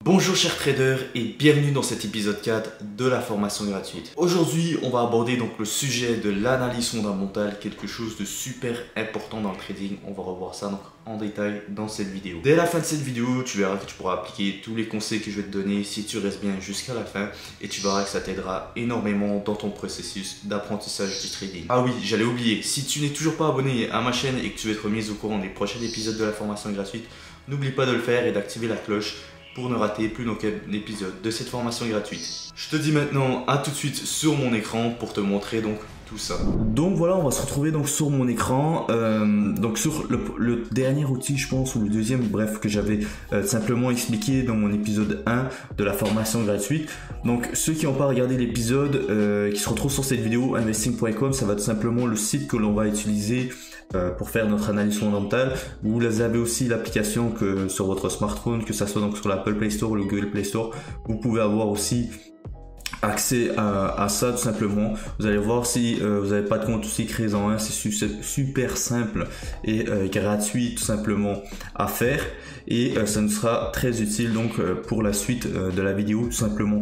Bonjour chers traders et bienvenue dans cet épisode 4 de la formation gratuite. Aujourd'hui on va aborder donc le sujet de l'analyse fondamentale, quelque chose de super important dans le trading. On va revoir ça donc en détail dans cette vidéo. Dès la fin de cette vidéo, tu verras que tu pourras appliquer tous les conseils que je vais te donner si tu restes bien jusqu'à la fin et tu verras que ça t'aidera énormément dans ton processus d'apprentissage du trading. Ah oui, j'allais oublier, si tu n'es toujours pas abonné à ma chaîne et que tu veux être mis au courant des prochains épisodes de la formation gratuite, n'oublie pas de le faire et d'activer la cloche pour ne rater plus aucun épisode de cette formation gratuite. Je te dis maintenant à tout de suite sur mon écran pour te montrer donc tout ça. Donc voilà, on va se retrouver donc sur mon écran, donc sur le dernier outil je pense, ou le deuxième, bref, que j'avais simplement expliqué dans mon épisode 1 de la formation gratuite. Donc ceux qui n'ont pas regardé l'épisode, qui se retrouvent sur cette vidéo, investing.com, ça va être simplement le site que l'on va utiliser pour faire notre analyse fondamentale. Vous avez aussi l'application que sur votre smartphone, que ça soit donc sur l'Apple Play Store ou le Google Play Store, vous pouvez avoir aussi accès à ça tout simplement. Vous allez voir si vous n'avez pas de compte aussi, créez-en un, c'est super simple et gratuit tout simplement à faire et ça nous sera très utile donc pour la suite de la vidéo tout simplement.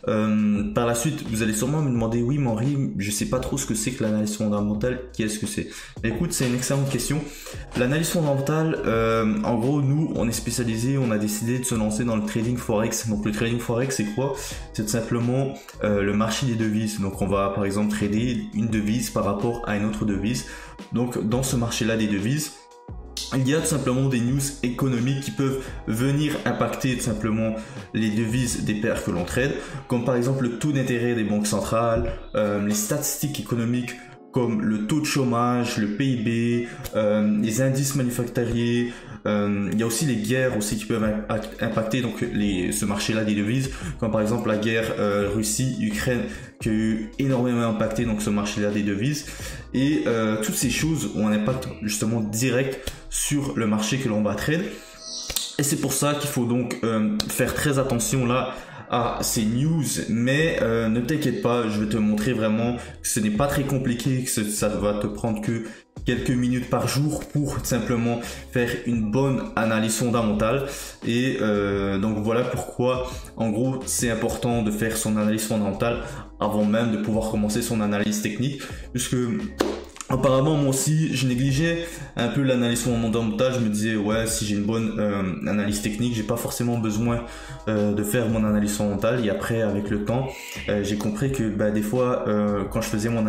Par la suite vous allez sûrement me demander, oui Henri, je sais pas trop ce que c'est que l'analyse fondamentale, qu'est-ce que c'est? Écoute, c'est une excellente question. L'analyse fondamentale, en gros nous on est spécialisé, on a décidé de se lancer dans le trading forex. Donc le trading forex c'est quoi? C'est tout simplement le marché des devises. Donc on va par exemple trader une devise par rapport à une autre devise. Donc dans ce marché là des devises, il y a tout simplement des news économiques qui peuvent venir impacter tout simplement les devises des paires que l'on trade, comme par exemple le taux d'intérêt des banques centrales, les statistiques économiques comme le taux de chômage, le PIB, les indices manufacturiers. Il y a aussi les guerres aussi qui peuvent impacter donc ce marché-là des devises, comme par exemple la guerre Russie-Ukraine qui a eu énormément impacté donc ce marché-là des devises. Et toutes ces choses ont un impact justement direct sur le marché que l'on va trade. Et c'est pour ça qu'il faut donc faire très attention là à ces news, mais ne t'inquiète pas, je vais te montrer vraiment que ce n'est pas très compliqué, que ça va te prendre que quelques minutes par jour pour simplement faire une bonne analyse fondamentale. Et donc voilà pourquoi en gros c'est important de faire son analyse fondamentale avant même de pouvoir commencer son analyse technique, puisque apparemment moi aussi je négligeais un peu l'analyse fondamentale. Je me disais ouais, si j'ai une bonne analyse technique, j'ai pas forcément besoin de faire mon analyse fondamentale. Et après avec le temps j'ai compris que des fois quand je faisais mon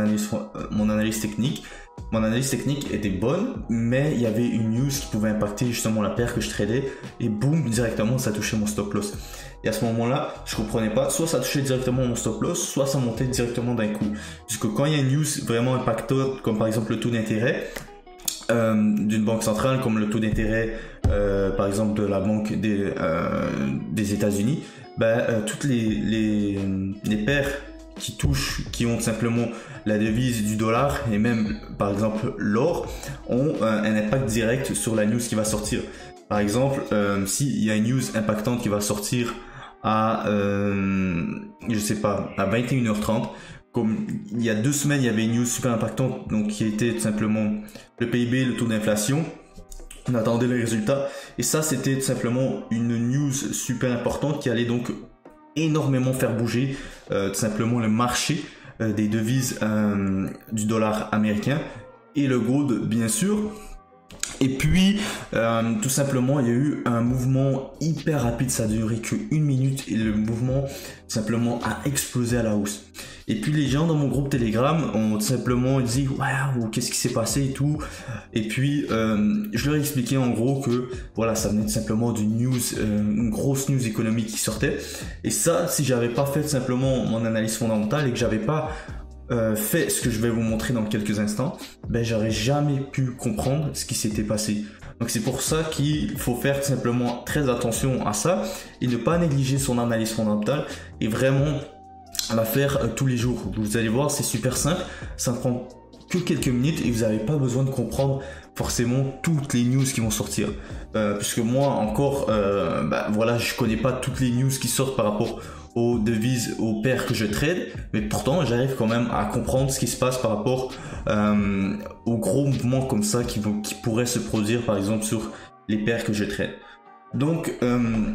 analyse technique était bonne, mais il y avait une news qui pouvait impacter justement la paire que je tradais et boum, directement ça touchait mon stop loss. Et à ce moment-là, je comprenais pas, soit ça touchait directement mon stop loss, soit ça montait directement d'un coup. Puisque quand il y a une news vraiment impactante, comme par exemple le taux d'intérêt d'une banque centrale, comme le taux d'intérêt par exemple de la banque des États-Unis, toutes les paires qui ont simplement la devise du dollar et même par exemple l'or ont un impact direct sur la news qui va sortir. Par exemple, s'il y a une news impactante qui va sortir à je sais pas, à 21h30, comme il y a 2 semaines il y avait une news super impactante donc qui était tout simplement le PIB, le taux d'inflation. On attendait les résultats et ça c'était tout simplement une news super importante qui allait donc énormément faire bouger tout simplement le marché des devises du dollar américain et le gold bien sûr. Et puis tout simplement il y a eu un mouvement hyper rapide, ça a duré que 1 minute et le mouvement simplement a explosé à la hausse. Et puis les gens dans mon groupe Telegram ont simplement dit waouh, qu'est-ce qui s'est passé et tout. Et puis je leur ai expliqué en gros que voilà, ça venait tout simplement d'une news, une grosse news économique qui sortait. Et ça, si j'avais pas fait simplement mon analyse fondamentale et que j'avais pas fait ce que je vais vous montrer dans quelques instants, j'aurais jamais pu comprendre ce qui s'était passé. Donc c'est pour ça qu'il faut faire simplement très attention à ça et ne pas négliger son analyse fondamentale et vraiment la faire tous les jours. Vous allez voir, c'est super simple, ça ne prend que quelques minutes et vous n'avez pas besoin de comprendre forcément toutes les news qui vont sortir. Puisque moi encore, voilà, je connais pas toutes les news qui sortent par rapport aux devises, aux paires que je trade, mais pourtant j'arrive quand même à comprendre ce qui se passe par rapport aux gros mouvements comme ça qui pourraient se produire par exemple sur les paires que je trade. Donc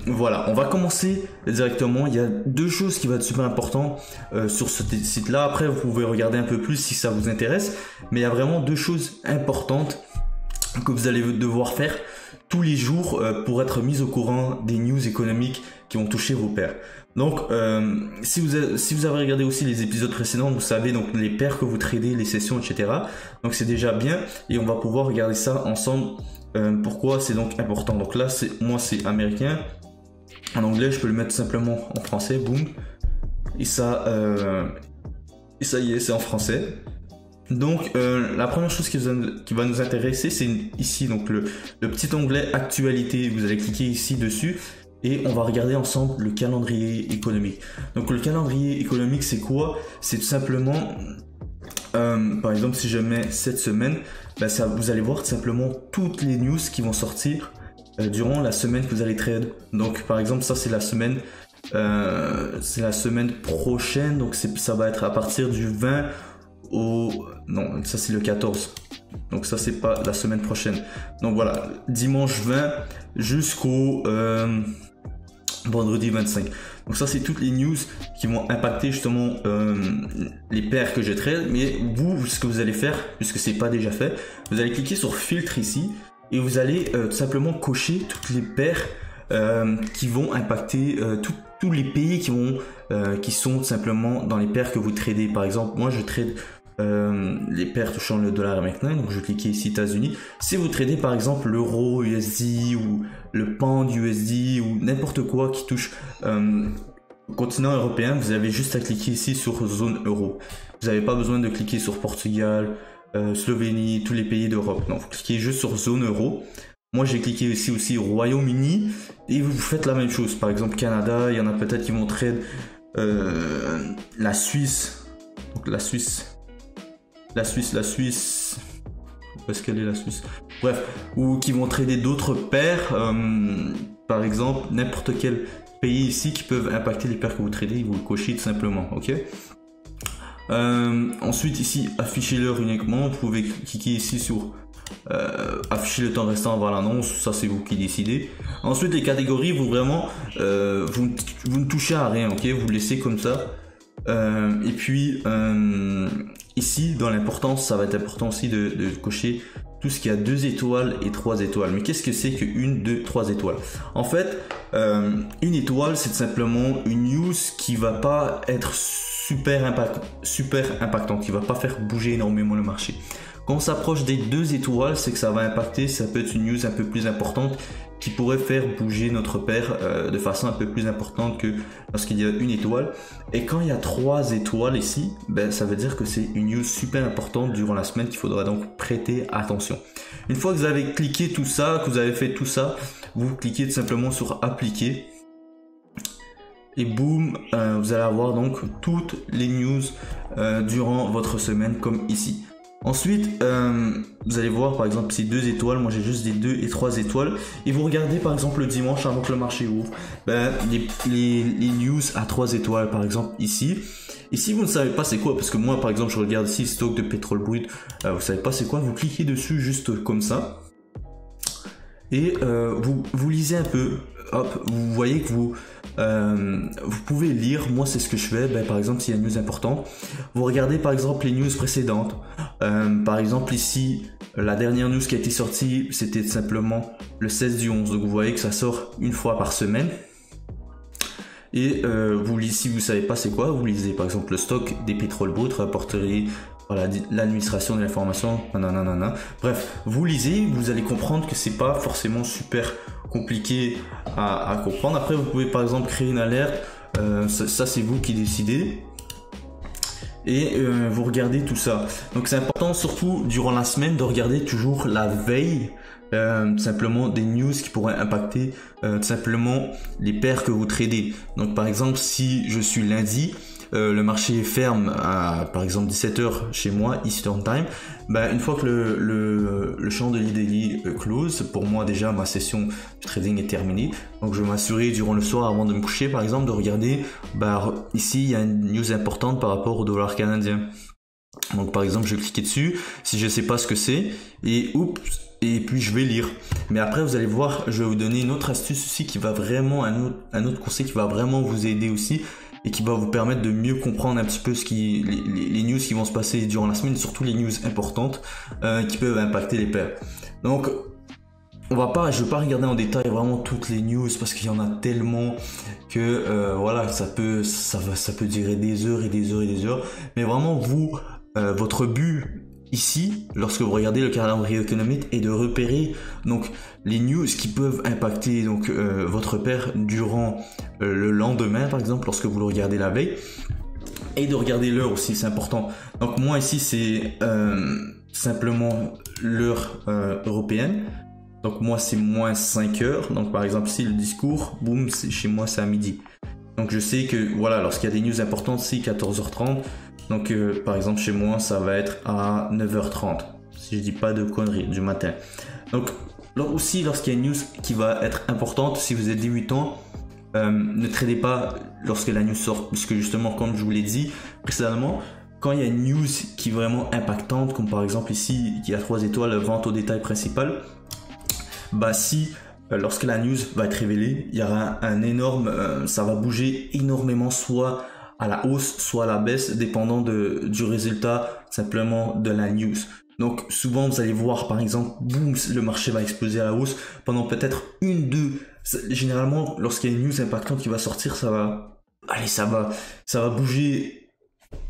voilà, on va commencer directement. Il y a deux choses qui vont être super importantes sur ce site-là. Après, vous pouvez regarder un peu plus si ça vous intéresse. Mais il y a vraiment deux choses importantes que vous allez devoir faire tous les jours pour être mis au courant des news économiques qui vont toucher vos pairs. Donc si vous avez regardé aussi les épisodes précédents, vous savez donc les paires que vous tradez, les sessions, etc. Donc c'est déjà bien et on va pouvoir regarder ça ensemble. Pourquoi c'est donc important. Donc là moi c'est américain. En anglais je peux le mettre simplement en français, boum. Et ça y est, c'est en français. Donc la première chose qui va nous intéresser, c'est ici donc le petit onglet actualité. Vous allez cliquer ici dessus et on va regarder ensemble le calendrier économique. Donc le calendrier économique c'est quoi? C'est tout simplement par exemple si je mets cette semaine, vous allez voir tout simplement toutes les news qui vont sortir durant la semaine que vous allez trade. Donc par exemple ça c'est la semaine prochaine, donc ça va être à partir du 20 non, ça c'est le 14. Donc ça c'est pas la semaine prochaine. Donc voilà, dimanche 20 jusqu'au vendredi 25. Donc ça c'est toutes les news qui vont impacter justement les paires que je trade. Mais vous, ce que vous allez faire, puisque c'est pas déjà fait, vous allez cliquer sur filtre ici et vous allez tout simplement cocher toutes les paires qui vont impacter tous les pays qui sont tout simplement dans les paires que vous tradez. Par exemple, moi je trade les paires touchant le dollar américain, donc je vais cliquer ici États-Unis. Si vous tradez par exemple l'euro USD ou le pound USD ou n'importe quoi qui touche au continent européen, vous avez juste à cliquer ici sur zone euro. Vous n'avez pas besoin de cliquer sur Portugal, Slovénie, tous les pays d'Europe. Non, vous cliquez juste sur zone euro. Moi j'ai cliqué ici aussi Royaume-Uni et vous faites la même chose. Par exemple Canada, il y en a peut-être qui vont trade la Suisse. Donc la Suisse. Où est-ce qu'elle est la Suisse? Bref, ou qui vont trader d'autres paires. Par exemple, n'importe quel pays ici qui peuvent impacter les paires que vous tradez, vous le cochez tout simplement, ok? Ensuite ici, afficher l'heure uniquement. Vous pouvez cliquer ici sur afficher le temps restant avant l'annonce, ça c'est vous qui décidez. Ensuite les catégories, vous vraiment vous ne touchez à rien, ok? Vous laissez comme ça. Et puis ici dans l'importance, ça va être important aussi de cocher tout ce qui a 2 étoiles et 3 étoiles. Mais qu'est-ce que c'est que 1, 2, 3 étoiles? En fait, une étoile c'est simplement une news qui va pas être super impactante, qui va pas faire bouger énormément le marché. Quand on s'approche des 2 étoiles, c'est que ça va impacter, ça peut être une news un peu plus importante qui pourrait faire bouger notre paire de façon un peu plus importante que lorsqu'il y a 1 étoile. Et quand il y a 3 étoiles ici, ça veut dire que c'est une news super importante durant la semaine qu'il faudra donc prêter attention. Une fois que vous avez cliqué tout ça, que vous avez fait tout ça, vous cliquez tout simplement sur appliquer. Et boum, vous allez avoir donc toutes les news durant votre semaine comme ici. Ensuite, vous allez voir par exemple ici 2 étoiles, moi j'ai juste des 2 et 3 étoiles. Et vous regardez par exemple le dimanche avant que le marché ouvre, les news à 3 étoiles par exemple ici. Et si vous ne savez pas c'est quoi, parce que moi par exemple je regarde ici stock de pétrole brut, vous savez pas c'est quoi, vous cliquez dessus juste comme ça. Et vous lisez un peu, hop, vous voyez que vous pouvez lire. Moi c'est ce que je fais, par exemple s'il y a une news importante, vous regardez par exemple les news précédentes. Par exemple ici, la dernière news qui a été sortie, c'était simplement le 16 du 11, donc vous voyez que ça sort une fois par semaine. Et vous lisez, si vous savez pas c'est quoi, vous lisez par exemple le stock des pétroles bruts rapporterait voilà, l'administration de l'information, nanana. Bref, vous lisez, vous allez comprendre que c'est pas forcément super compliqué à comprendre. Après, vous pouvez par exemple créer une alerte, ça c'est vous qui décidez. Et vous regardez tout ça. Donc c'est important surtout durant la semaine de regarder toujours la veille, simplement des news qui pourraient impacter simplement les paires que vous tradez. Donc par exemple si je suis lundi, le marché ferme à par exemple 17h chez moi Eastern Time, une fois que le champ de daily close, pour moi déjà ma session de trading est terminée, donc je vais m'assurer durant le soir avant de me coucher par exemple de regarder ici il y a une news importante par rapport au dollar canadien. Donc par exemple je vais cliquer dessus si je sais pas ce que c'est et oups, et puis je vais lire. Mais après vous allez voir, je vais vous donner une autre astuce aussi qui va vraiment, un autre conseil qui va vraiment vous aider aussi et qui va vous permettre de mieux comprendre un petit peu les news qui vont se passer durant la semaine, et surtout les news importantes qui peuvent impacter les pairs. Donc je vais pas regarder en détail vraiment toutes les news parce qu'il y en a tellement que voilà, ça peut durer des heures et des heures et des heures. Mais vraiment votre but ici, lorsque vous regardez le calendrier économique, est de repérer donc les news qui peuvent impacter donc votre pair durant le lendemain, par exemple, lorsque vous le regardez la veille, et de regarder l'heure aussi, c'est important. Donc moi ici c'est simplement l'heure européenne. Donc moi c'est moins 5 heures. Donc par exemple ici le discours, boum, chez moi c'est à midi. Donc je sais que voilà, lorsqu'il y a des news importantes, c'est 14h30. Donc par exemple chez moi ça va être à 9h30. Si je dis pas de conneries, du matin. Donc aussi lorsqu'il y a une news qui va être importante, si vous êtes débutant, ne tradez pas lorsque la news sort. Puisque justement comme je vous l'ai dit précédemment, quand il y a une news qui est vraiment impactante, comme par exemple ici qui a 3 étoiles, vente au détail principal, bah si lorsque la news va être révélée, il y aura un énorme, ça va bouger énormément, soit à la hausse, soit à la baisse, dépendant du résultat simplement de la news. Donc souvent vous allez voir par exemple, boum, le marché va exploser à la hausse pendant peut-être une, deux. Généralement, lorsqu'il y a une news impactante qui va sortir, ça va bouger.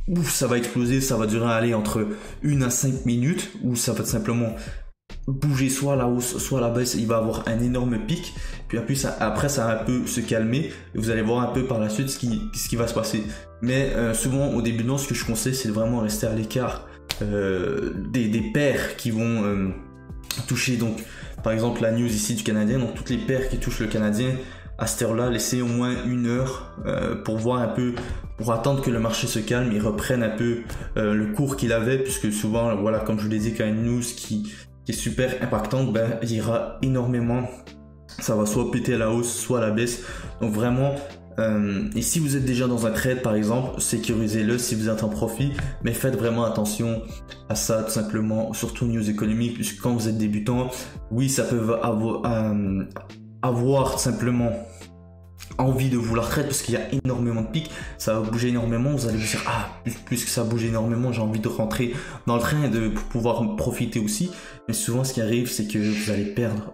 Ouf, ça va exploser, ça va durer entre 1 à 5 minutes, ou ça va simplement bouger soit à la hausse, soit à la baisse. Il va avoir un énorme pic, puis après ça va un peu se calmer, et vous allez voir un peu par la suite ce qui va se passer. Mais souvent au début, ce que je conseille, c'est de vraiment rester à l'écart des paires qui vont toucher, donc par exemple la news ici du Canadien, donc toutes les paires qui touchent le Canadien, à cette heure-là, laissez au moins 1 heure pour voir un peu, pour attendre que le marché se calme et reprenne un peu le cours qu'il avait, puisque souvent, voilà, comme je vous l'ai dit, quand il y a une news qui est super impactante, il y aura énormément, ça va soit péter à la hausse, soit à la baisse. Donc vraiment, et si vous êtes déjà dans un trade par exemple, sécurisez-le si vous êtes en profit, mais faites vraiment attention à ça, tout simplement, surtout news économique, puisque quand vous êtes débutant, oui, ça peut avoir simplement envie de vouloir trade parce qu'il y a énormément de pics, ça va bouger énormément, vous allez vous dire plus que ça bouge énormément, j'ai envie de rentrer dans le train et de pouvoir profiter aussi. Mais souvent ce qui arrive, c'est que vous allez perdre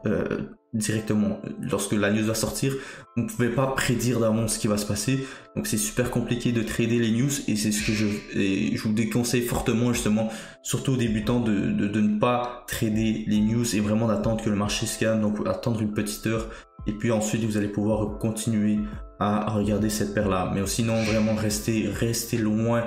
directement lorsque la news va sortir. Vous ne pouvez pas prédire d'avance ce qui va se passer, donc c'est super compliqué de trader les news, et c'est ce que je vous déconseille fortement, justement, surtout aux débutants, de ne pas trader les news et vraiment d'attendre que le marché se calme, donc attendre une petite heure, et puis ensuite vous allez pouvoir continuer à regarder cette paire là. Mais sinon vraiment rester loin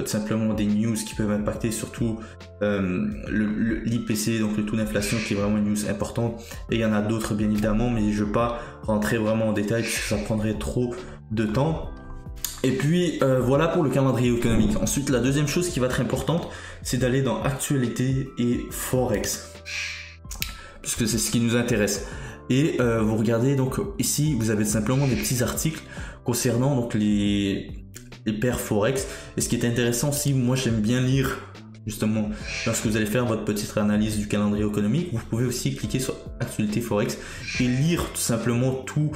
simplement des news qui peuvent impacter, surtout l'IPC, donc le taux d'inflation, qui est vraiment une news importante, et il y en a d'autres bien évidemment, mais je ne vais pas rentrer vraiment en détail puisque ça prendrait trop de temps. Et puis voilà pour le calendrier économique. Ensuite, la deuxième chose qui va être importante, c'est d'aller dans actualité et forex, puisque c'est ce qui nous intéresse. Et vous regardez, donc ici vous avez simplement des petits articles concernant donc les paires forex. Et ce qui est intéressant aussi, moi j'aime bien lire, justement, lorsque vous allez faire votre petite analyse du calendrier économique, vous pouvez aussi cliquer sur actualité forex et lire tout simplement tous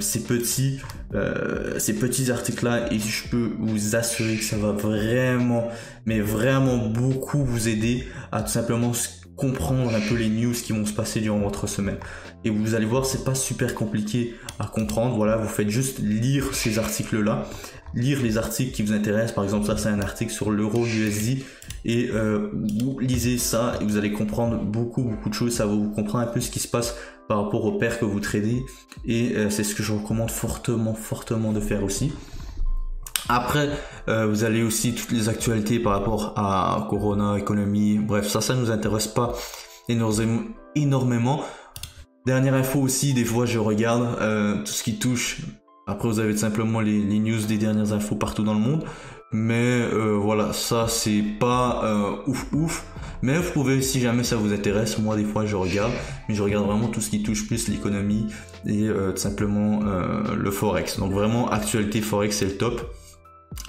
ces petits articles là, et je peux vous assurer que ça va vraiment, mais vraiment beaucoup vous aider à tout simplement comprendre un peu les news qui vont se passer durant votre semaine. Et vous allez voir, c'est pas super compliqué à comprendre. Voilà, vous faites juste lire ces articles là, lire les articles qui vous intéressent. Par exemple, ça c'est un article sur l'euro USD, et vous lisez ça et vous allez comprendre beaucoup de choses. Ça va vous comprendre un peu ce qui se passe par rapport aux paires que vous tradez, et c'est ce que je recommande fortement de faire aussi. Après, vous allez aussi toutes les actualités par rapport à Corona, économie, bref, ça nous intéresse pas énormément. Dernière info aussi, des fois je regarde tout ce qui touche. Après, vous avez simplement les news des dernières infos partout dans le monde. Mais voilà, ça c'est pas ouf. Mais vous pouvez, si jamais ça vous intéresse, moi des fois je regarde, mais je regarde vraiment tout ce qui touche plus l'économie et tout simplement le forex. Donc vraiment, actualité forex c'est le top.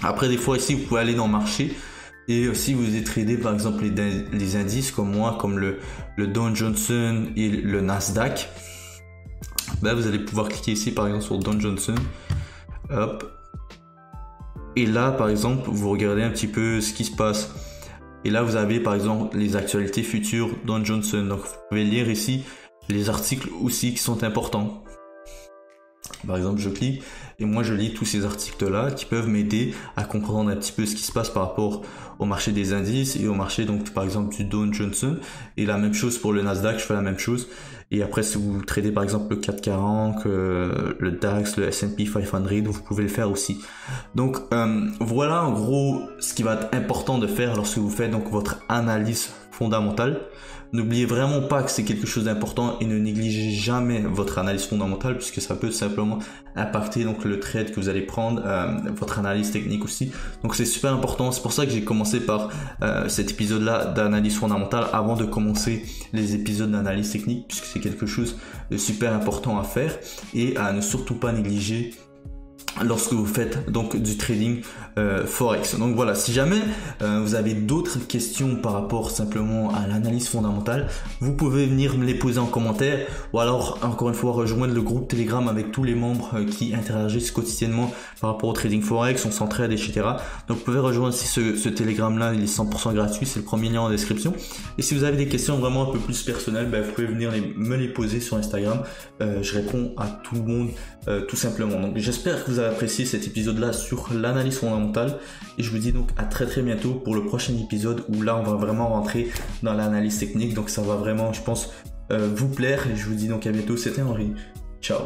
Après, des fois ici vous pouvez aller dans le marché Et si vous êtes tradé par exemple les indices comme moi, comme le Dow Johnson et le Nasdaq, ben vous allez pouvoir cliquer ici par exemple sur Dow Johnson. Hop. Et là par exemple vous regardez un petit peu ce qui se passe. Et là vous avez par exemple les actualités futures Dow Johnson. Donc vous pouvez lire ici les articles aussi qui sont importants. Par exemple, je clique et moi je lis tous ces articles-là qui peuvent m'aider à comprendre un petit peu ce qui se passe par rapport au marché des indices et au marché donc par exemple du Dow Johnson. Et la même chose pour le Nasdaq, je fais la même chose. Et après, si vous tradez par exemple le 440, le DAX, le S&P 500, vous pouvez le faire aussi. Donc voilà en gros ce qui va être important de faire lorsque vous faites donc votre analyse fondamentale. N'oubliez vraiment pas que c'est quelque chose d'important et ne négligez jamais votre analyse fondamentale puisque ça peut simplement impacter donc le trade que vous allez prendre, votre analyse technique aussi. Donc c'est super important. C'est pour ça que j'ai commencé par cet épisode-là d'analyse fondamentale avant de commencer les épisodes d'analyse technique puisque c'est quelque chose de super important à faire et à ne surtout pas négliger lorsque vous faites donc du trading forex. Donc voilà, si jamais vous avez d'autres questions par rapport simplement à l'analyse fondamentale, vous pouvez venir me les poser en commentaire ou alors encore une fois rejoindre le groupe Telegram avec tous les membres qui interagissent quotidiennement par rapport au trading forex, on s'entraide, etc. Donc vous pouvez rejoindre aussi ce Telegram là, il est 100% gratuit, c'est le premier lien en description. Et si vous avez des questions vraiment un peu plus personnelles, vous pouvez venir me les poser sur Instagram, je réponds à tout le monde tout simplement. Donc j'espère que vous avez apprécié cet épisode là sur l'analyse fondamentale et je vous dis donc à très bientôt pour le prochain épisode où là on va vraiment rentrer dans l'analyse technique, donc ça va vraiment je pense vous plaire et je vous dis donc à bientôt. C'était Henri, ciao.